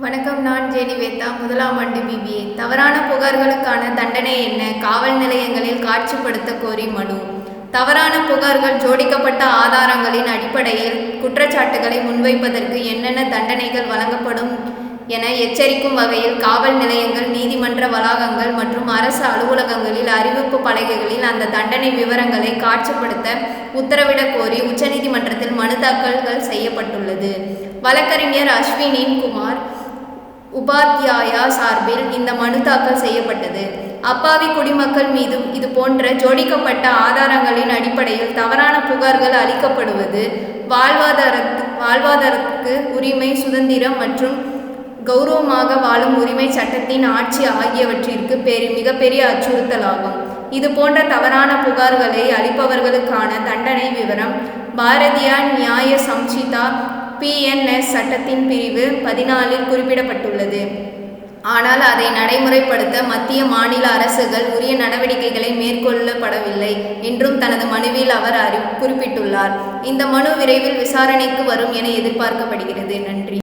வணக்கம். நான் ஜெனிவேதா, முதலாம் ஆண்டு BBA. தவறான புகார்களுக்கான தண்டனை என்ன? காவல் நிலையங்களில் காட்சிப்படுத்த கோரி மனு. தவறான புகார்கள் ஜோடிக்கப்பட்ட ஆதாரங்களின் அடிப்படையில் குற்றச்சாட்டுகளை முன்வைப்பதற்கு என்னென்ன தண்டனைகள் வழங்கப்படும் என எச்சரிக்கும் வகையில் காவல் நிலையங்கள், நீதிமன்ற வளாகங்கள் மற்றும் அரசு அலுவலகங்களில் அறிவிப்பு பலகைகளில் அந்த தண்டனை விவரங்களை காட்சிப்படுத்த உத்தரவிடக் கோரி உச்சநீதிமன்றத்தில் மனு தாக்கல் செய்யப்பட்டுள்ளது. வழக்கறிஞர் அஸ்வினின் குமார் உபாத்யாயா சார்பில் இந்த மனு தாக்கல் செய்யப்பட்டது. அப்பாவி குடிமக்கள் மீது இதுபோன்ற ஜோடிக்கப்பட்ட ஆதாரங்களின் அடிப்படையில் தவறான புகார்கள் அளிக்கப்படுவது வாழ்வாதாரத்துக்கு உரிமை, சுதந்திரம் மற்றும் கௌரவமாக வாழும் உரிமை, சட்டத்தின் ஆட்சி ஆகியவற்றிற்கு மிகப்பெரிய அச்சுறுத்தலாகும். இதுபோன்ற தவறான புகார்களை அளிப்பவர்களுக்கான தண்டனை விவரம் பாரதிய நியாய சம்ஹிதா PNS சட்டத்தின் பிரிவு 14 குறிப்பிடப்பட்டுள்ளது. ஆனால் அதை நடைமுறைப்படுத்த மத்திய, மாநில அரசுகள் உரிய நடவடிக்கைகளை மேற்கொள்ளப்படவில்லை என்றும் தனது மனுவில் அவர் குறிப்பிட்டுள்ளார். இந்த மனு விரைவில் விசாரணைக்கு வரும் என எதிர்பார்க்கப்படுகிறது. நன்றி.